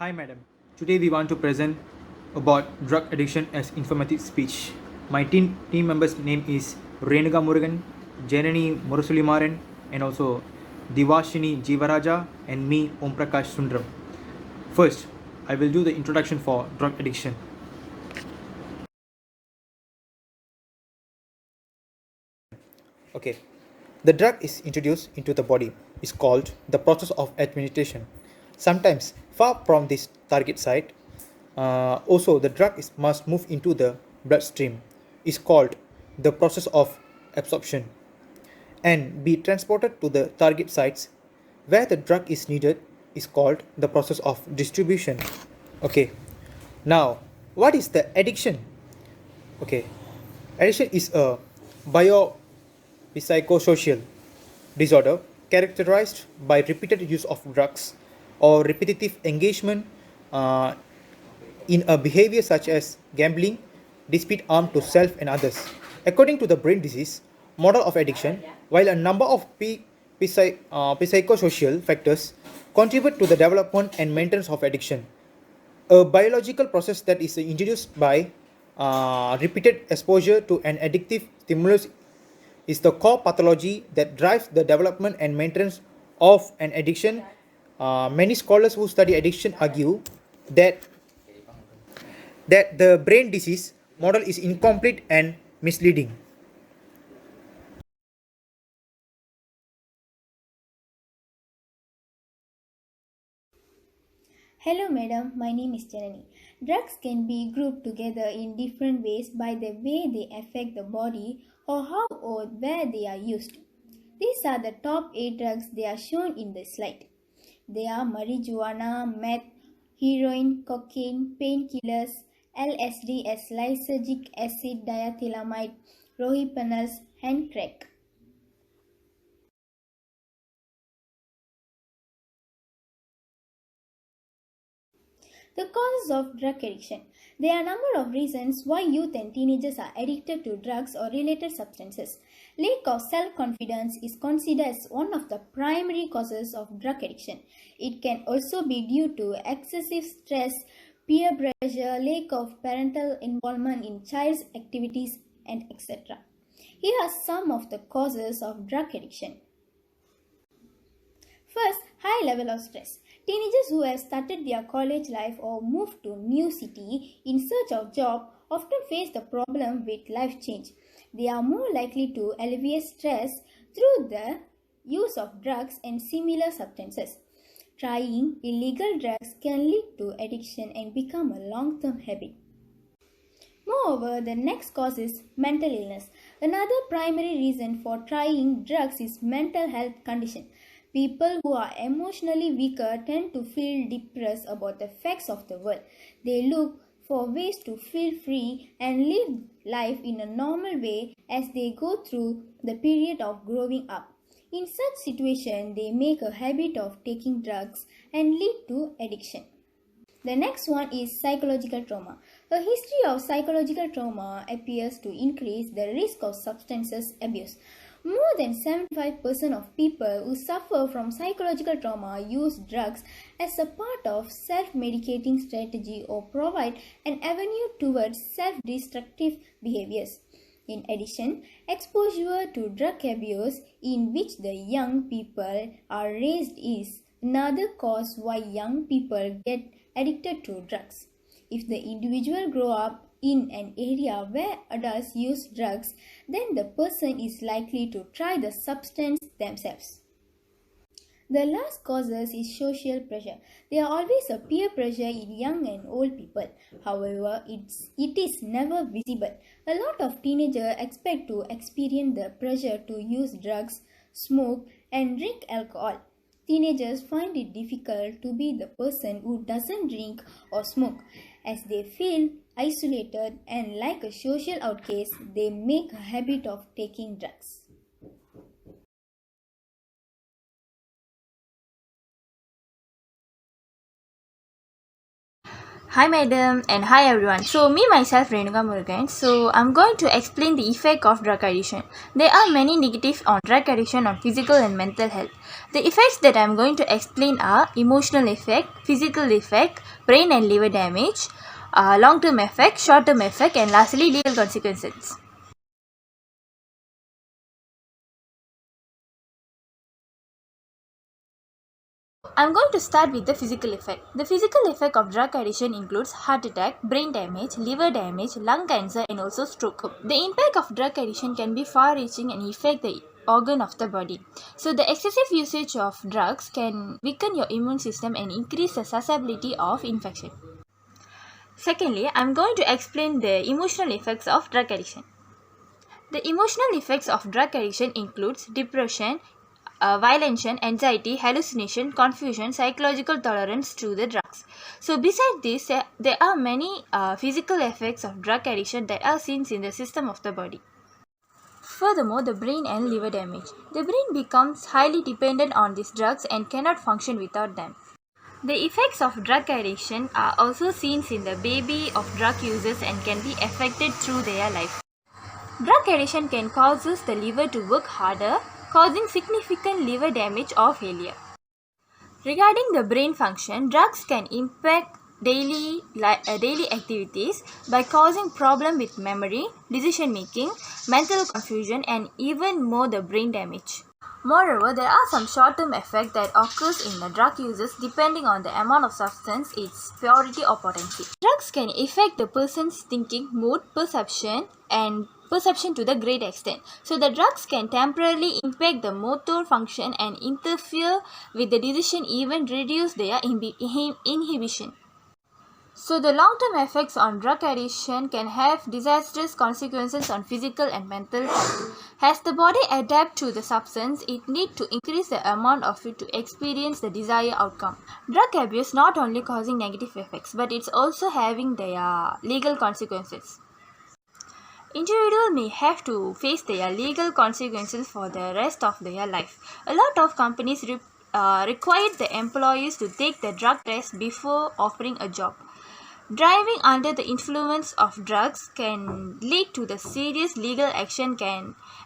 Hi, madam. Today we want to present about drug addiction as informative speech. My team members' name is Renuga Murugan, Janani Murusulimaran, and also Divashini Jivaraja, and me, Om Prakash Sundram. First, I will do the introduction for drug addiction. Okay, the drug is introduced into the body is called the process of administration. Sometimes far from this target site, also the drug must move into the bloodstream is called the process of absorption and be transported to the target sites where the drug is needed is called the process of distribution. Okay, now what is the addiction? Okay, addiction is a biopsychosocial disorder characterized by repeated use of drugs or repetitive engagement uh, in a behavior such as gambling, dispute harm to self and others. According to the brain disease model of addiction, while a number of psychosocial factors contribute to the development and maintenance of addiction, a biological process that is introduced by repeated exposure to an addictive stimulus is the core pathology that drives the development and maintenance of an addiction. Many scholars who study addiction argue that the brain disease model is incomplete and misleading. Hello, madam. My name is Janani. Drugs can be grouped together in different ways by the way they affect the body or how or where they are used. These are the top 8 drugs they are shown in the slide. They are marijuana, meth, heroin, cocaine, painkillers, LSD as lysergic acid diethylamide, rohypnol, and crack. The causes of drug addiction. There are a number of reasons why youth and teenagers are addicted to drugs or related substances. Lack of self-confidence is considered as one of the primary causes of drug addiction. It can also be due to excessive stress, peer pressure, lack of parental involvement in child's activities, and etc. Here are some of the causes of drug addiction. First, high level of stress. Teenagers who have started their college life or moved to new city in search of job often face the problem with life change. They are more likely to alleviate stress through the use of drugs and similar substances. Trying illegal drugs can lead to addiction and become a long-term habit. Moreover, the next cause is mental illness. Another primary reason for trying drugs is mental health condition. People who are emotionally weaker tend to feel depressed about the facts of the world. They look for ways to feel free and live life in a normal way as they go through the period of growing up. In such situation, they make a habit of taking drugs and lead to addiction. The next one is psychological trauma. A history of psychological trauma appears to increase the risk of substances abuse. More than 75% of people who suffer from psychological trauma use drugs as a part of self-medicating strategy or provide an avenue towards self-destructive behaviors. In addition, exposure to drug abuse in which the young people are raised is another cause why young people get addicted to drugs. If the individual grow up in an area where adults use drugs, then the person is likely to try the substance themselves. The last causes is social pressure. There are always a peer pressure in young and old people. However, it is never visible. A lot of teenagers expect to experience the pressure to use drugs, smoke, and drink alcohol. Teenagers find it difficult to be the person who doesn't drink or smoke. As they feel isolated and like a social outcast, they make a habit of taking drugs. Hi madam and hi everyone. So me myself Renuka Murugan. So I'm going to explain the effect of drug addiction. There are many negatives on drug addiction on physical and mental health. The effects that I'm going to explain are emotional effect, physical effect, brain and liver damage, long-term effect, short-term effect, and lastly legal consequences. I'm going to start with the physical effect. The physical effect of drug addiction includes heart attack, brain damage, liver damage, lung cancer, and also stroke. The impact of drug addiction can be far reaching and affect the organ of the body. So the excessive usage of drugs can weaken your immune system and increase the susceptibility of infection. Secondly, I'm going to explain the emotional effects of drug addiction. The emotional effects of drug addiction includes depression, violence, anxiety, hallucination, confusion, psychological tolerance to the drugs. So besides this, there are many physical effects of drug addiction that are seen in the system of the body. Furthermore, the brain and liver damage. The brain becomes highly dependent on these drugs and cannot function without them. The effects of drug addiction are also seen in the baby of drug users and can be affected through their life. Drug addiction can cause the liver to work harder, causing significant liver damage or failure. Regarding the brain function, drugs can impact daily activities by causing problem with memory, decision making, mental confusion, and even more the brain damage. Moreover, there are some short-term effects that occurs in the drug users depending on the amount of substance, its purity or potency. Drugs can affect the person's thinking, mood, perception to the great extent. So the drugs can temporarily impact the motor function and interfere with the decision, even reduce their inhibition. So the long-term effects on drug addiction can have disastrous consequences on physical and mental health. As the body adapts to the substance, it needs to increase the amount of it to experience the desired outcome. Drug abuse not only causing negative effects, but it's also having their legal consequences. Individuals may have to face their legal consequences for the rest of their life. A lot of companies require the employees to take the drug test before offering a job. Driving under the influence of drugs can lead to the serious legal action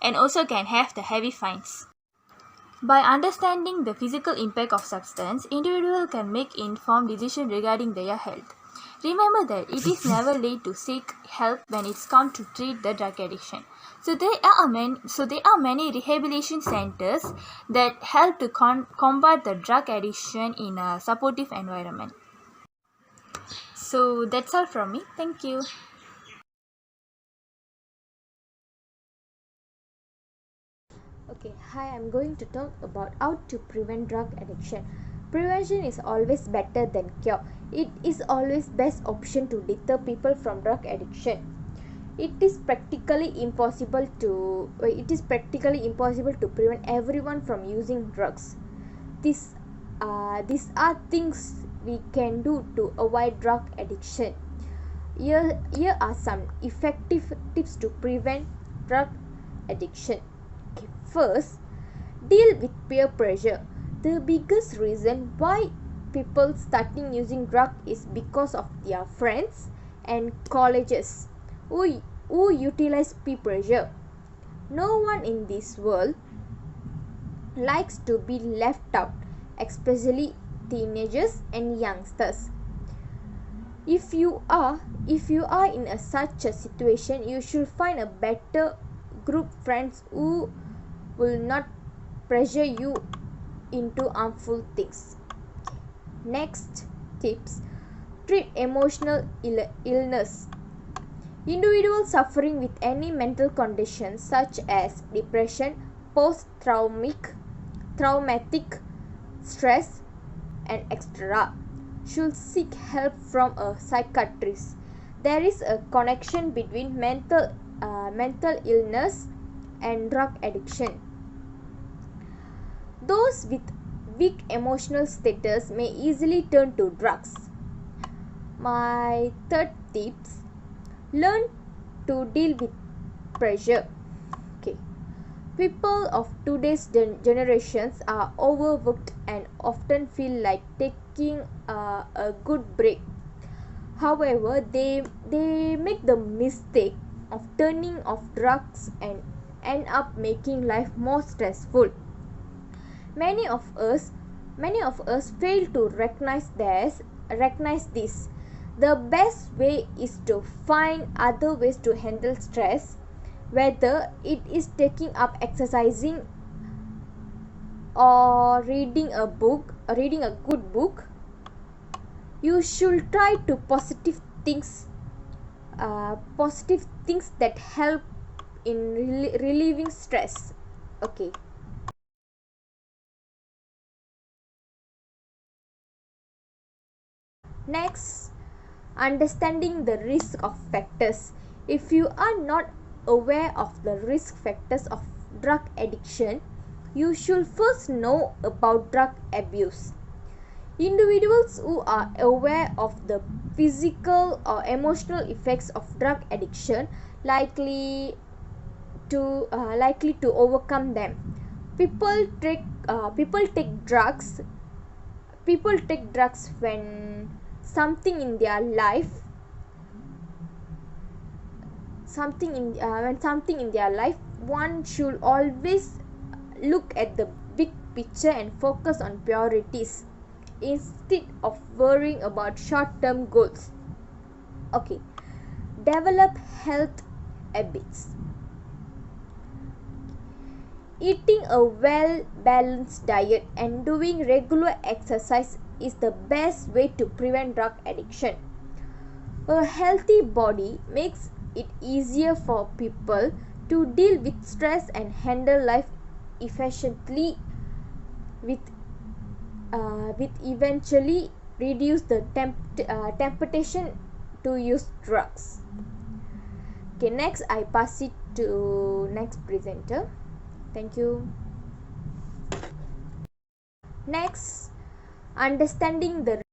and also can have the heavy fines. By understanding the physical impact of substance, individuals can make informed decisions regarding their health. Remember that it is never late to seek help when it's come to treat the drug addiction. So there are many rehabilitation centers that help to combat the drug addiction in a supportive environment. So that's all from me. Thank you. Okay, hi, I'm going to talk about how to prevent drug addiction. Prevention is always better than cure. It is always best option to deter people from drug addiction. It is practically impossible to prevent everyone from using drugs. These are things we can do to avoid drug addiction. Here are some effective tips to prevent drug addiction. Okay, first, deal with peer pressure. The biggest reason why people starting using drug is because of their friends and colleges who utilize peer pressure. No one in this world likes to be left out, especially teenagers and youngsters. If you are in such a situation, you should find a better group friends who will not pressure you into harmful things. Next tips: treat emotional illness. Individuals suffering with any mental condition such as depression, traumatic stress, and etc. should seek help from a psychiatrist. There is a connection between mental illness and drug addiction. Those with weak emotional status may easily turn to drugs. My third tips: learn to deal with pressure. Okay. People of today's generations are overworked and often feel like taking a good break. However, they make the mistake of turning off drugs and end up making life more stressful. Many of us many of us fail to recognize this. The best way is to find other ways to handle stress, whether it is taking up exercising or reading a good book. You should try to positive things that help in relieving stress. Okay. Next, understanding the risk of factors. If you are not aware of the risk factors of drug addiction, you should first know about drug abuse. Individuals who are aware of the physical or emotional effects of drug addiction likely to overcome them. People take people take drugs People take drugs something in their life when something in their life. One should always look at the big picture and focus on priorities instead of worrying about short-term goals. Okay. Develop health habits. Eating a well balanced diet and doing regular exercise is the best way to prevent drug addiction. A healthy body makes it easier for people to deal with stress and handle life efficiently, with eventually reduce the temptation to use drugs. Okay, next I pass it to next presenter. Thank you. Next, understanding the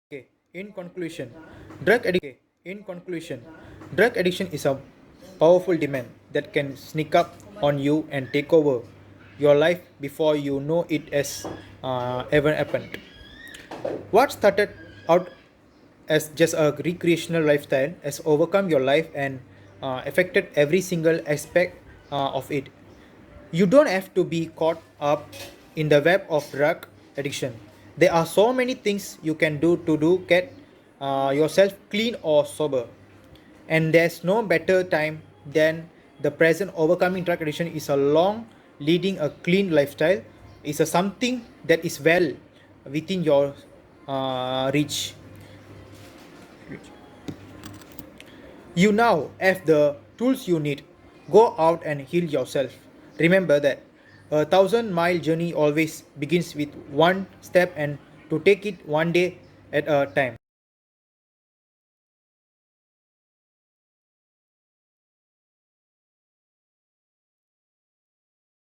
Okay. In conclusion, drug addiction is a powerful demon that can sneak up on you and take over your life before you know it has ever happened. What started out as just a recreational lifestyle has overcome your life and affected every single aspect of it. You don't have to be caught up in the web of drug addiction. There are so many things you can do get yourself clean or sober. And there's no better time than the present. Overcoming drug addiction is a long leading a clean lifestyle. It's a something that is well within your reach. You now have the tools you need. Go out and heal yourself. Remember that a 1,000-mile journey always begins with one step, and to take it one day at a time.